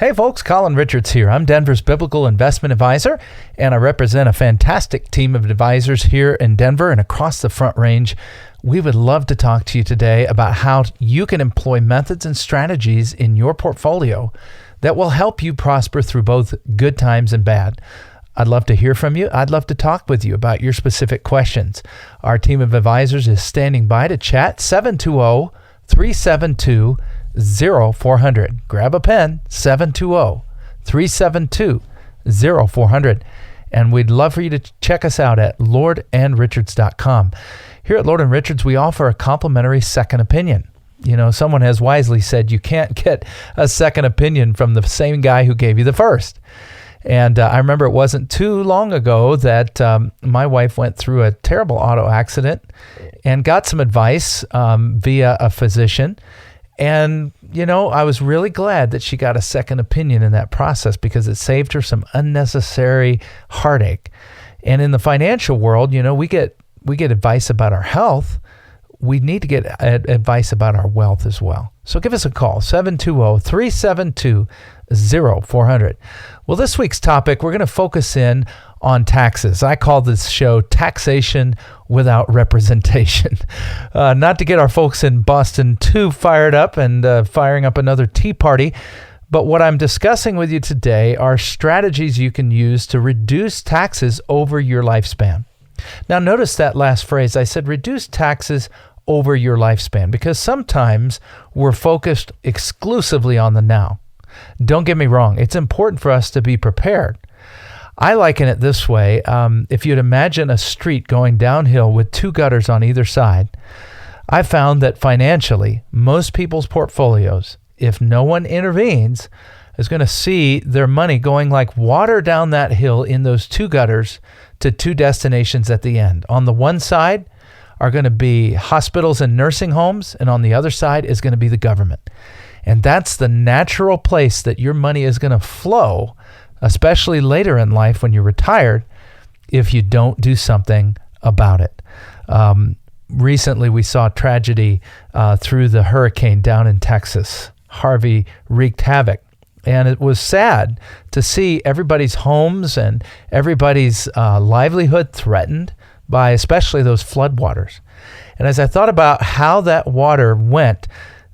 Hey folks, Colin Richards here. I'm Denver's Biblical Investment Advisor, and I represent a fantastic team of advisors here in Denver and across the Front Range. We would love to talk to you today about how you can employ methods and strategies in your portfolio that will help you prosper through both good times and bad. I'd love to hear from you. I'd love to talk with you about your specific questions. Our team of advisors is standing by to chat. 720-372-0400. Grab a pen, 720-372-0400. And we'd love for you to check us out at lordandrichards.com. Here at Lord & Richards, we offer a complimentary second opinion. You know, someone has wisely said you can't get a second opinion from the same guy who gave you the first. And I remember it wasn't too long ago that my wife went through a terrible auto accident and got some advice via a physician. And, you know, I was really glad that she got a second opinion in that process because it saved her some unnecessary heartache. And in the financial world, you know, we get advice about our health. We need to get advice about our wealth as well. So give us a call, 720-372-0400. Well, this week's topic, we're going to focus in on taxes. I call this show Taxation Without Representation. Not to get our folks in Boston too fired up and firing up another tea party, but what I'm discussing with you today are strategies you can use to reduce taxes over your lifespan. Now, notice that last phrase. I said reduce taxes over your lifespan because sometimes we're focused exclusively on the now. Don't get me wrong. It's important for us to be prepared. I liken it this way. If you'd imagine a street going downhill with two gutters on either side, I found that financially, most people's portfolios, if no one intervenes, is going to see their money going like water down that hill in those two gutters to two destinations at the end. On the one side are going to be hospitals and nursing homes, and on the other side is going to be the government. And that's the natural place that your money is going to flow, especially later in life when you're retired, if you don't do something about it. Recently, we saw tragedy through the hurricane down in Texas. Harvey wreaked havoc. And it was sad to see everybody's homes and everybody's livelihood threatened by especially those floodwaters. And as I thought about how that water went,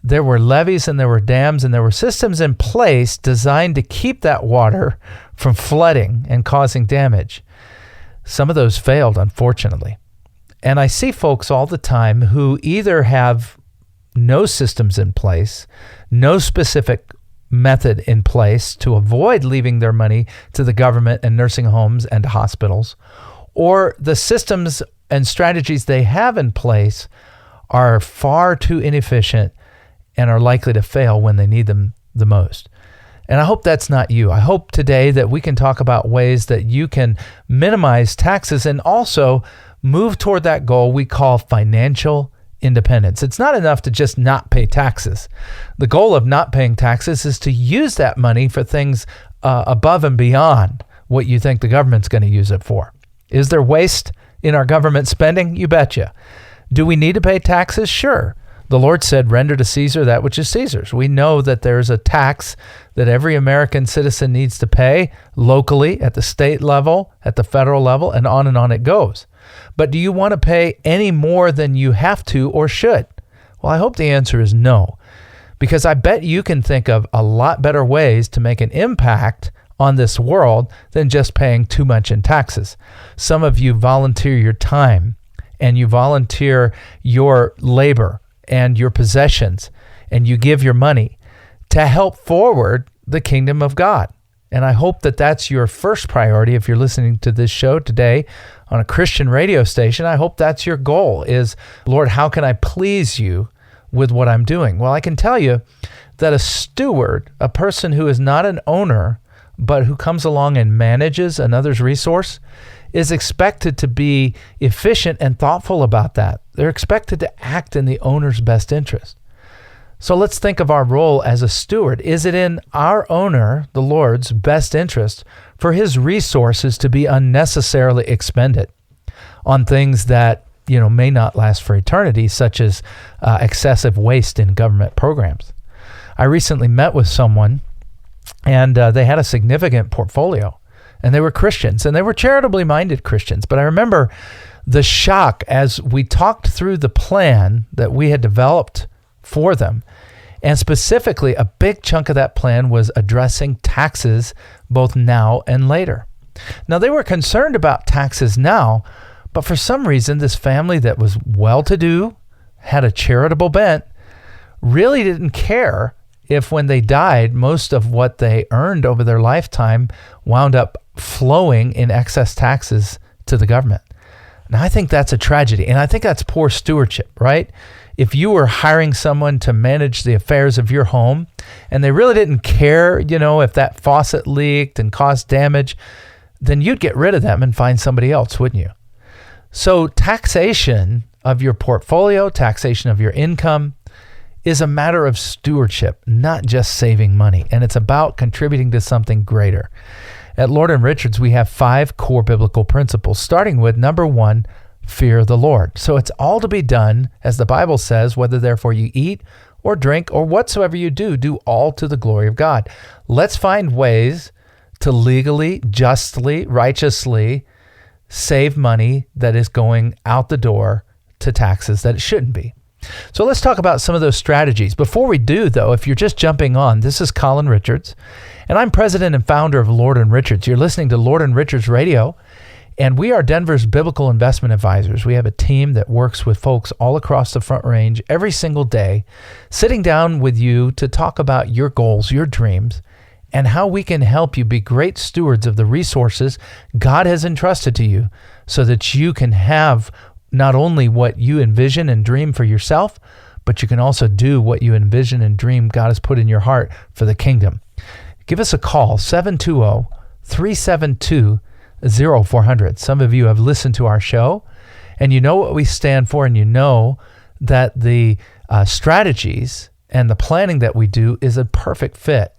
there were levees and there were dams and there were systems in place designed to keep that water from flooding and causing damage. Some of those failed, unfortunately. And I see folks all the time who either have no systems in place, no specific method in place to avoid leaving their money to the government and nursing homes and to hospitals, or the systems and strategies they have in place are far too inefficient and are likely to fail when they need them the most. And I hope that's not you. I hope today that we can talk about ways that you can minimize taxes and also move toward that goal we call financial independence. It's not enough to just not pay taxes. The goal of not paying taxes is to use that money for things above and beyond what you think the government's going to use it for. Is there waste in our government spending? You betcha. Do we need to pay taxes? Sure. The Lord said, render to Caesar that which is Caesar's. We know that there's a tax that every American citizen needs to pay locally, at the state level, at the federal level, and on it goes. But do you want to pay any more than you have to or should? Well, I hope the answer is no, because I bet you can think of a lot better ways to make an impact on this world than just paying too much in taxes. Some of you volunteer your time and you volunteer your labor and your possessions and you give your money to help forward the kingdom of God. And I hope that that's your first priority if you're listening to this show today on a Christian radio station. I hope that's your goal is, Lord, how can I please you with what I'm doing? Well, I can tell you that a steward, a person who is not an owner, but who comes along and manages another's resource, is expected to be efficient and thoughtful about that. They're expected to act in the owner's best interest. So let's think of our role as a steward. Is it in our owner, the Lord's, best interest for his resources to be unnecessarily expended on things that, you know, may not last for eternity, such as excessive waste in government programs? I recently met with someone And they had a significant portfolio. And they were Christians, and they were charitably minded Christians. But I remember the shock as we talked through the plan that we had developed for them. And specifically, a big chunk of that plan was addressing taxes both now and later. Now, they were concerned about taxes now, but for some reason, this family that was well-to-do, had a charitable bent, really didn't care if when they died, most of what they earned over their lifetime wound up flowing in excess taxes to the government. Now, I think that's a tragedy, and I think that's poor stewardship, right? If you were hiring someone to manage the affairs of your home, and they really didn't care, if that faucet leaked and caused damage, then you'd get rid of them and find somebody else, wouldn't you? So taxation of your portfolio, taxation of your income, is a matter of stewardship, not just saving money. And it's about contributing to something greater. At Lord & Richards, we have 5 core biblical principles, starting with number 1, fear the Lord. So it's all to be done, as the Bible says, whether therefore you eat or drink or whatsoever you do all to the glory of God. Let's find ways to legally, justly, righteously save money that is going out the door to taxes that it shouldn't be. So let's talk about some of those strategies. Before we do, though, if you're just jumping on, this is Colin Richards, and I'm president and founder of Lord & Richards. You're listening to Lord & Richards Radio, and we are Denver's biblical investment advisors. We have a team that works with folks all across the Front Range every single day, sitting down with you to talk about your goals, your dreams, and how we can help you be great stewards of the resources God has entrusted to you so that you can have not only what you envision and dream for yourself, but you can also do what you envision and dream God has put in your heart for the kingdom. Give us a call, 720-372-0400. Some of you have listened to our show, and you know what we stand for, and you know that the strategies and the planning that we do is a perfect fit.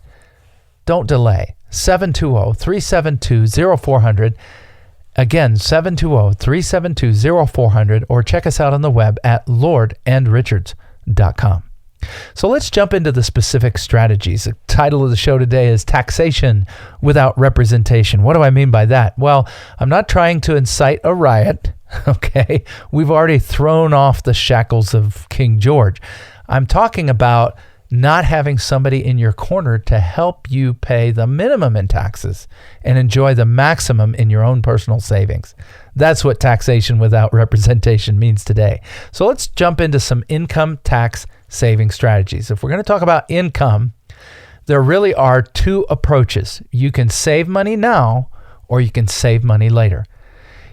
Don't delay. 720-372-0400. Again, 720-372-0400, or check us out on the web at lordandrichards.com. So let's jump into the specific strategies. The title of the show today is Taxation Without Representation. What do I mean by that? Well, I'm not trying to incite a riot, okay? We've already thrown off the shackles of King George. I'm talking about not having somebody in your corner to help you pay the minimum in taxes and enjoy the maximum in your own personal savings. That's what taxation without representation means today. So let's jump into some income tax saving strategies. If we're going to talk about income, there really are 2 approaches. You can save money now, or you can save money later.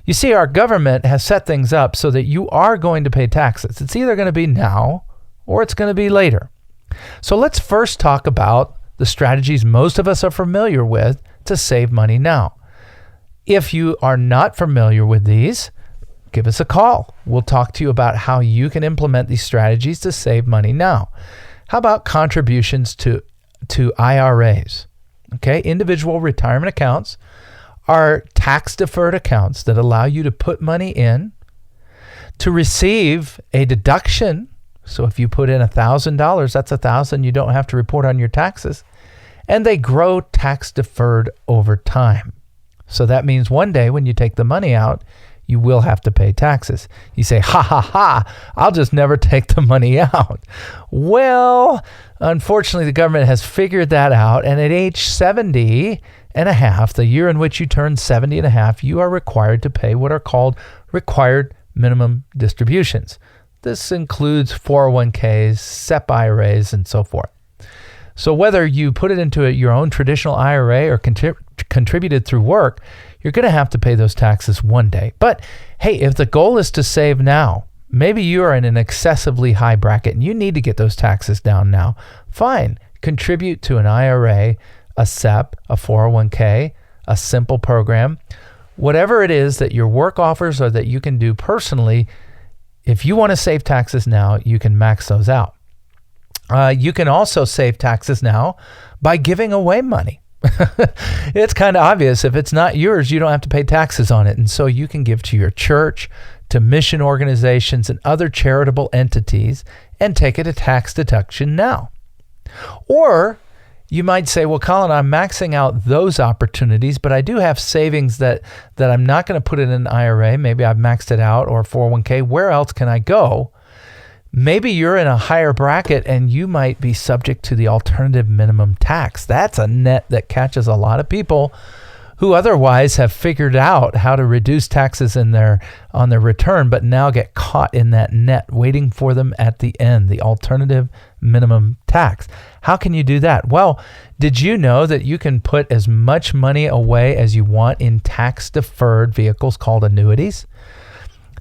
You see, our government has set things up so that you are going to pay taxes. It's either going to be now or it's going to be later. So let's first talk about the strategies most of us are familiar with to save money now. If you are not familiar with these, give us a call. We'll talk to you about how you can implement these strategies to save money now. How about contributions to IRAs? Okay, individual retirement accounts are tax-deferred accounts that allow you to put money in to receive a deduction. So if you put in $1,000, that's $1,000 you don't have to report on your taxes. And they grow tax deferred over time. So that means one day when you take the money out, you will have to pay taxes. You say, ha, ha, ha, I'll just never take the money out. Well, unfortunately, the government has figured that out. And at age 70 and a half, the year in which you turn 70 and a half, you are required to pay what are called required minimum distributions. This includes 401ks, SEP IRAs, and so forth. So whether you put it into your own traditional IRA or contributed through work, you're going to have to pay those taxes one day. But hey, if the goal is to save now, maybe you are in an excessively high bracket and you need to get those taxes down now, fine. Contribute to an IRA, a SEP, a 401k, a simple program, whatever it is that your work offers or that you can do personally. If you want to save taxes now, you can max those out. You can also save taxes now by giving away money. It's kind of obvious. If it's not yours, you don't have to pay taxes on it. And so you can give to your church, to mission organizations, and other charitable entities and take it a tax deduction now. Or You might say, well, Colin, I'm maxing out those opportunities, but I do have savings that I'm not going to put in an IRA. Maybe I've maxed it out, or 401k. Where else can I go? Maybe you're in a higher bracket and you might be subject to the alternative minimum tax. That's a net that catches a lot of people who otherwise have figured out how to reduce taxes on their return, but now get caught in that net waiting for them at the end, the alternative minimum tax. How can you do that? Well, did you know that you can put as much money away as you want in tax-deferred vehicles called annuities?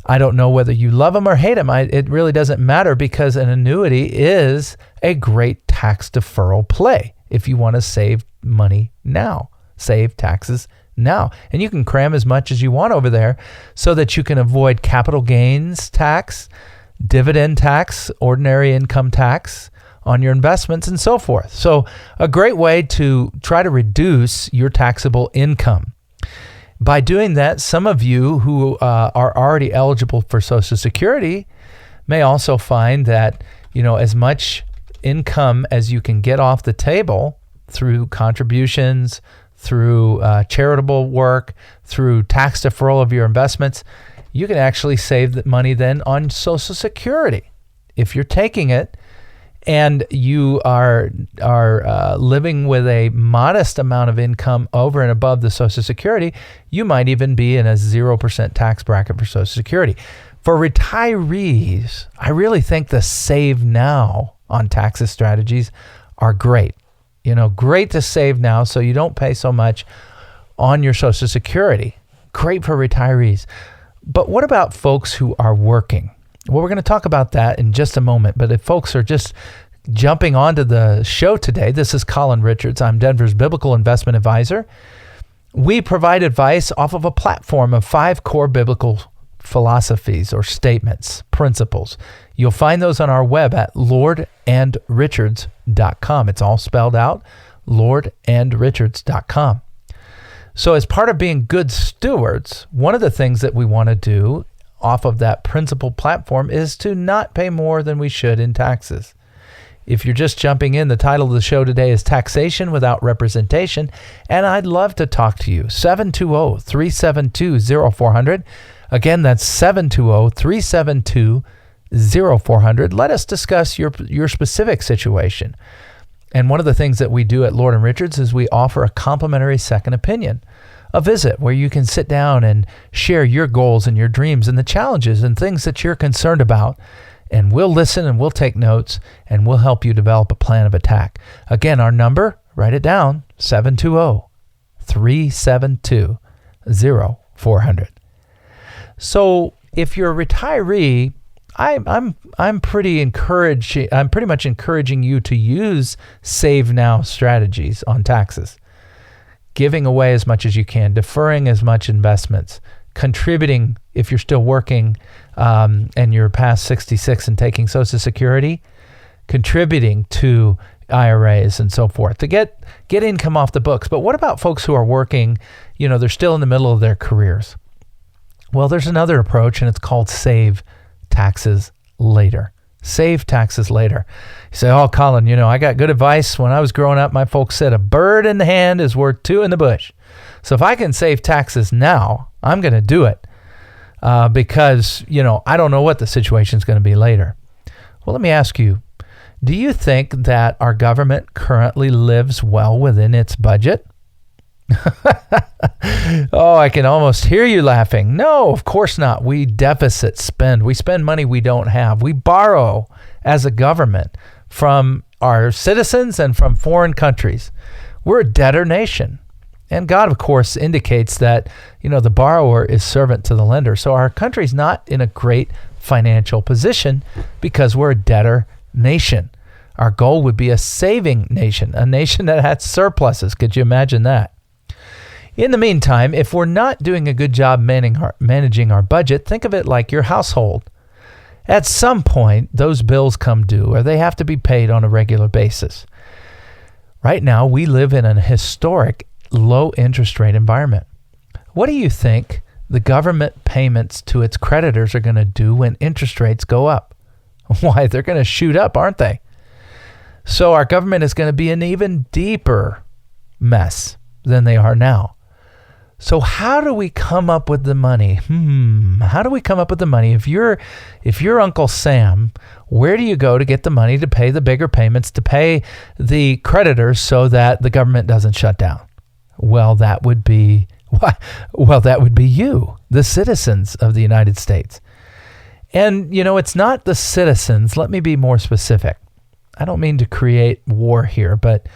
I don't know whether you love them or hate them. It really doesn't matter, because an annuity is a great tax deferral play if you want to save money now. Save taxes now. And you can cram as much as you want over there so that you can avoid capital gains tax, dividend tax, ordinary income tax on your investments, and so forth. So a great way to try to reduce your taxable income. By doing that, some of you who are already eligible for Social Security may also find that, as much income as you can get off the table through contributions, through charitable work, through tax deferral of your investments, you can actually save the money then on Social Security. If you're taking it and you are living with a modest amount of income over and above the Social Security, you might even be in a 0% tax bracket for Social Security. For retirees, I really think the save now on taxes strategies are great. Great to save now so you don't pay so much on your Social Security. Great for retirees. But what about folks who are working? Well, we're going to talk about that in just a moment. But if folks are just jumping onto the show today, this is Colin Richards. I'm Denver's Biblical Investment Advisor. We provide advice off of a platform of 5 core biblical philosophies or statements, principles. You'll find those on our web at lordandrichards.com. It's all spelled out, lordandrichards.com. So as part of being good stewards, one of the things that we want to do off of that principal platform is to not pay more than we should in taxes. If you're just jumping in, the title of the show today is Taxation Without Representation, and I'd love to talk to you. 720-372-0400. Again, that's 720-372-0400. Let us discuss your specific situation. And one of the things that we do at Lord & Richards is we offer a complimentary second opinion, a visit where you can sit down and share your goals and your dreams and the challenges and things that you're concerned about. And we'll listen and we'll take notes and we'll help you develop a plan of attack. Again, our number, write it down, 720-372-0400. So if you're a retiree, I'm pretty much encouraging you to use save now strategies on taxes, giving away as much as you can, deferring as much investments, contributing if you're still working and you're past 66 and taking Social Security, contributing to IRAs and so forth to get income off the books. But what about folks who are working, they're still in the middle of their careers? Well, there's another approach, and it's called save taxes later. Save taxes later. You say, oh, Colin, I got good advice. When I was growing up, my folks said a bird in the hand is worth 2 in the bush. So if I can save taxes now, I'm going to do it because, I don't know what the situation is going to be later. Well, let me ask you, do you think that our government currently lives well within its budget? Oh, I can almost hear you laughing. No, of course not. We deficit spend. We spend money we don't have. We borrow as a government from our citizens and from foreign countries. We're a debtor nation. And God, of course, indicates that, the borrower is servant to the lender. So our country's not in a great financial position because we're a debtor nation. Our goal would be a saving nation, a nation that had surpluses. Could you imagine that? In the meantime, if we're not doing a good job managing our budget, think of it like your household. At some point, those bills come due or they have to be paid on a regular basis. Right now, we live in an historic low interest rate environment. What do you think the government payments to its creditors are going to do when interest rates go up? Why, they're going to shoot up, aren't they? So our government is going to be in an even deeper mess than they are now. So how do we come up with the money? How do we come up with the money? If you're Uncle Sam, where do you go to get the money to pay the bigger payments, to pay the creditors so that the government doesn't shut down? Well, that would be you, the citizens of the United States. And, it's not the citizens. Let me be more specific. I don't mean to create war here, but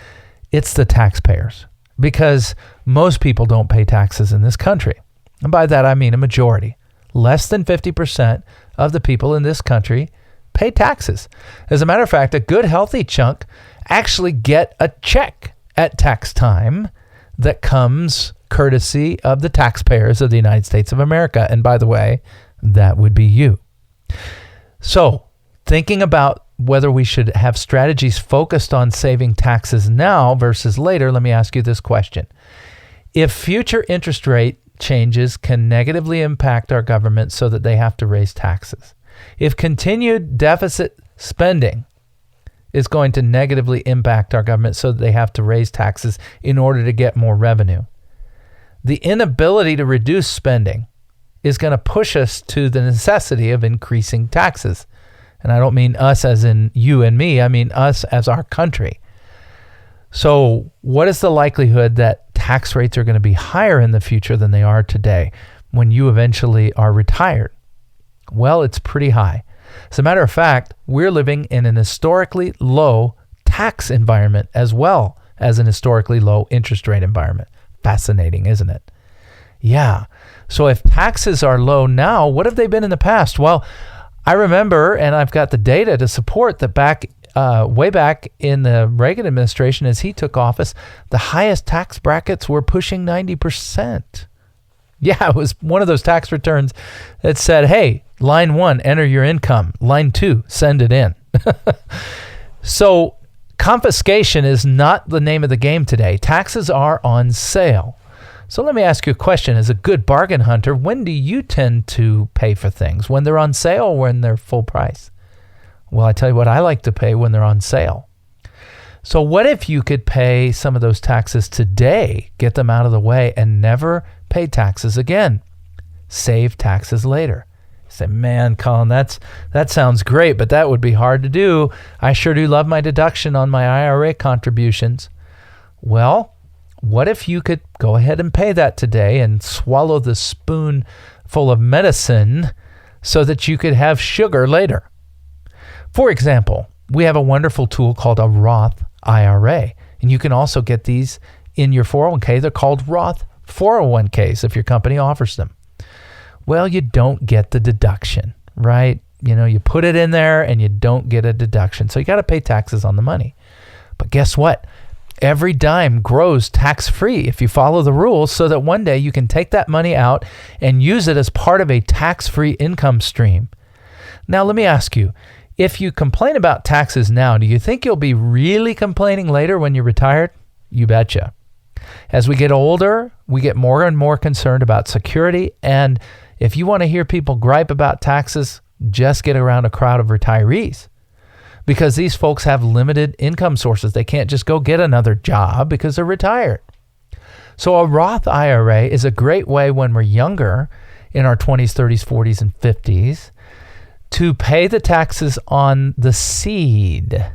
it's the taxpayers. Because most people don't pay taxes in this country. And by that, I mean a majority. Less than 50% of the people in this country pay taxes. As a matter of fact, a good, healthy chunk actually get a check at tax time that comes courtesy of the taxpayers of the United States of America. And by the way, that would be you. So, thinking about whether we should have strategies focused on saving taxes now versus later, let me ask you this question. If future interest rate changes can negatively impact our government so that they have to raise taxes, if continued deficit spending is going to negatively impact our government so that they have to raise taxes in order to get more revenue, the inability to reduce spending is going to push us to the necessity of increasing taxes. And I don't mean us as in you and me. I mean us as our country. So what is the likelihood that tax rates are going to be higher in the future than they are today when you eventually are retired? Well, it's pretty high. As a matter of fact, we're living in an historically low tax environment as well as an historically low interest rate environment. Fascinating, isn't it? Yeah. So if taxes are low now, what have they been in the past? Well, I remember, and I've got the data to support that way back in the Reagan administration, as he took office, the highest tax brackets were pushing 90%. Yeah, it was one of those tax returns that said, hey, line 1, enter your income. Line 2, send it in. So confiscation is not the name of the game today. Taxes are on sale. So let me ask you a question. As a good bargain hunter, when do you tend to pay for things? When they're on sale or when they're full price? Well, I tell you what, I like to pay when they're on sale. So what if you could pay some of those taxes today, get them out of the way, and never pay taxes again? Save taxes later. You say, man, Colin, that sounds great, but that would be hard to do. I sure do love my deduction on my IRA contributions. Well, what if you could go ahead and pay that today and swallow the spoonful of medicine so that you could have sugar later? For example, we have a wonderful tool called a Roth IRA, and you can also get these in your 401k. They're called Roth 401ks if your company offers them. Well, you don't get the deduction, right? You put it in there and you don't get a deduction. So you got to pay taxes on the money. But guess what? Every dime grows tax-free if you follow the rules, so that one day you can take that money out and use it as part of a tax-free income stream. Now, let me ask you, if you complain about taxes now, do you think you'll be really complaining later when you're retired? You betcha. As we get older, we get more and more concerned about security. And if you want to hear people gripe about taxes, just get around a crowd of retirees. Because these folks have limited income sources. They can't just go get another job because they're retired. So a Roth IRA is a great way when we're younger, in our 20s, 30s, 40s, and 50s, to pay the taxes on the seed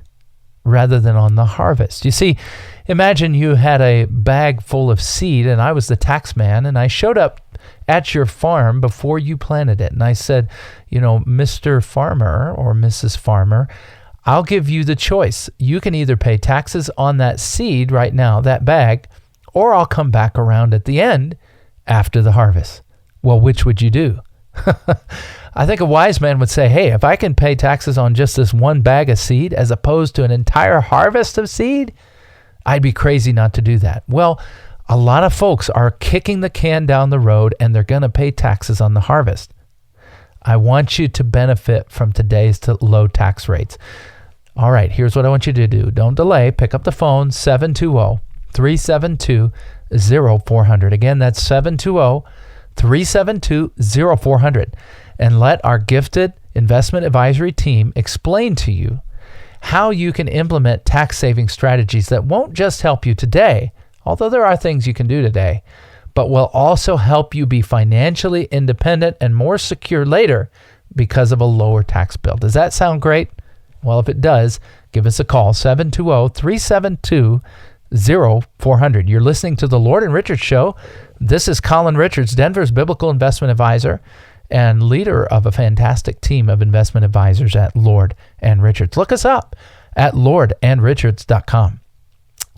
rather than on the harvest. You see, imagine you had a bag full of seed and I was the tax man and I showed up at your farm before you planted it. And I said, Mr. Farmer or Mrs. Farmer, I'll give you the choice. You can either pay taxes on that seed right now, that bag, or I'll come back around at the end after the harvest. Well, which would you do? I think a wise man would say, hey, if I can pay taxes on just this one bag of seed as opposed to an entire harvest of seed, I'd be crazy not to do that. Well, a lot of folks are kicking the can down the road and they're going to pay taxes on the harvest. I want you to benefit from today's low tax rates. All right, here's what I want you to do. Don't delay. Pick up the phone, 720-372-0400. Again, that's 720-372-0400. And let our gifted investment advisory team explain to you how you can implement tax saving strategies that won't just help you today, although there are things you can do today, but will also help you be financially independent and more secure later because of a lower tax bill. Does that sound great? Well, if it does, give us a call, 720-372-0400. You're listening to the Lord and Richards Show. This is Colin Richards, Denver's biblical investment advisor and leader of a fantastic team of investment advisors at Lord and Richards. Look us up at lordandrichards.com.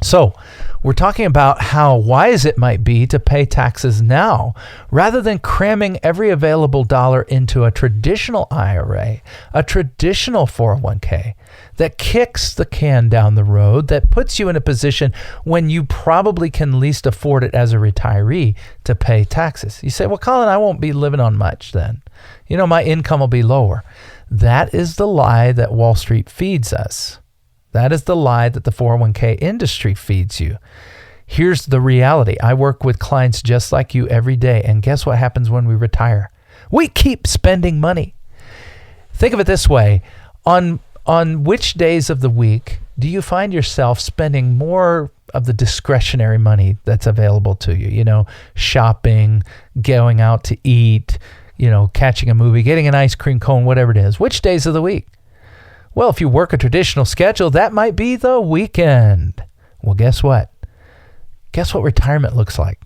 So we're talking about how wise it might be to pay taxes now rather than cramming every available dollar into a traditional IRA, a traditional 401k that kicks the can down the road, that puts you in a position when you probably can least afford it as a retiree to pay taxes. You say, well, Colin, I won't be living on much then. My income will be lower. That is the lie that Wall Street feeds us. That is the lie that the 401k industry feeds you. Here's the reality. I work with clients just like you every day, and guess what happens when we retire? We keep spending money. Think of it this way. On which days of the week do you find yourself spending more of the discretionary money that's available to you? Shopping, going out to eat, catching a movie, getting an ice cream cone, whatever it is. Which days of the week? Well, if you work a traditional schedule, that might be the weekend. Well, guess what? Guess what retirement looks like?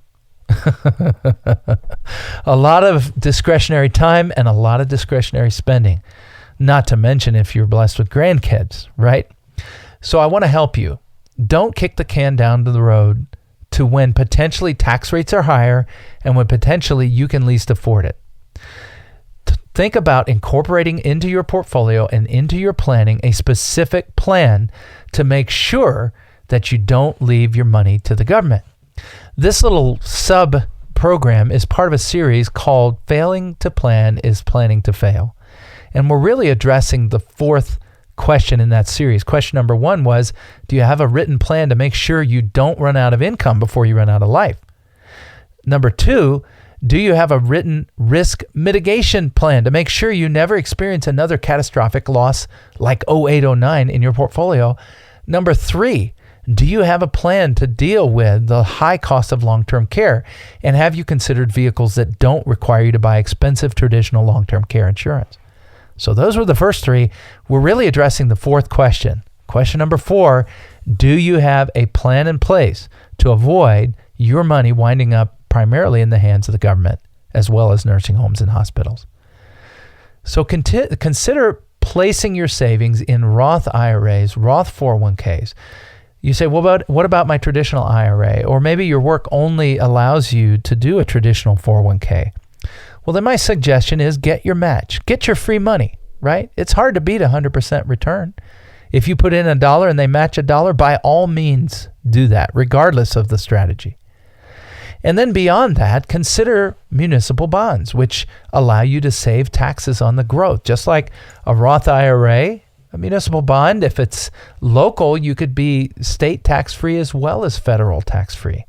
A lot of discretionary time and a lot of discretionary spending. Not to mention if you're blessed with grandkids, right? So I want to help you. Don't kick the can down to the road to when potentially tax rates are higher and when potentially you can least afford it. Think about incorporating into your portfolio and into your planning a specific plan to make sure that you don't leave your money to the government. This little sub-program is part of a series called Failing to Plan is Planning to Fail. And we're really addressing the fourth question in that series. Question number 1 was, do you have a written plan to make sure you don't run out of income before you run out of life? Number 2, do you have a written risk mitigation plan to make sure you never experience another catastrophic loss like 0809 in your portfolio? Number 3, do you have a plan to deal with the high cost of long-term care? And have you considered vehicles that don't require you to buy expensive traditional long-term care insurance? So those were the first 3. We're really addressing the fourth question. Question number 4, do you have a plan in place to avoid your money winding up primarily in the hands of the government, as well as nursing homes and hospitals? So consider placing your savings in Roth IRAs, Roth 401ks. You say, well, what about my traditional IRA? Or maybe your work only allows you to do a traditional 401k. Well, then my suggestion is get your match. Get your free money, right? It's hard to beat 100% return. If you put in $1 and they match $1, by all means do that, regardless of the strategy. And then beyond that, consider municipal bonds, which allow you to save taxes on the growth. Just like a Roth IRA, a municipal bond, if it's local, you could be state tax-free as well as federal tax-free.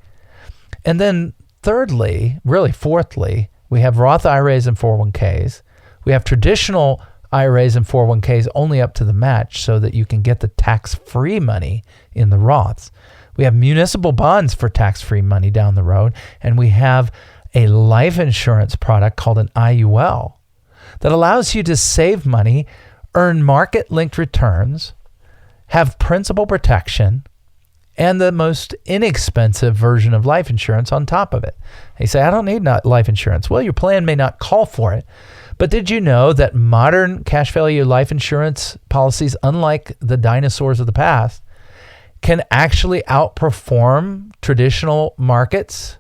And then thirdly, really fourthly, we have Roth IRAs and 401ks. We have traditional IRAs and 401ks only up to the match so that you can get the tax-free money in the Roths. We have municipal bonds for tax-free money down the road, and we have a life insurance product called an IUL that allows you to save money, earn market-linked returns, have principal protection, and the most inexpensive version of life insurance on top of it. You say, I don't need life insurance. Well, your plan may not call for it, but did you know that modern cash value life insurance policies, unlike the dinosaurs of the past, can actually outperform traditional markets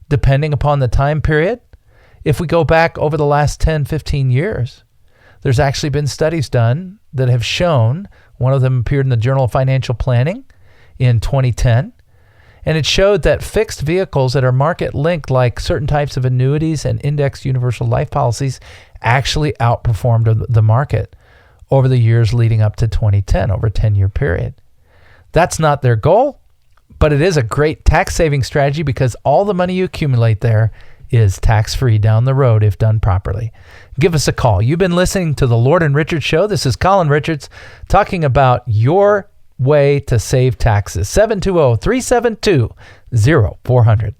depending upon the time period? If we go back over the last 10, 15 years, there's actually been studies done that have shown, one of them appeared in the Journal of Financial Planning in 2010, and it showed that fixed vehicles that are market linked, like certain types of annuities and indexed universal life policies, actually outperformed the market over the years leading up to 2010, over a 10-year period. That's not their goal, but it is a great tax saving strategy because all the money you accumulate there is tax-free down the road if done properly. Give us a call. You've been listening to the Lord and Richard Show. This is Colin Richards talking about your way to save taxes. 720-372-0400.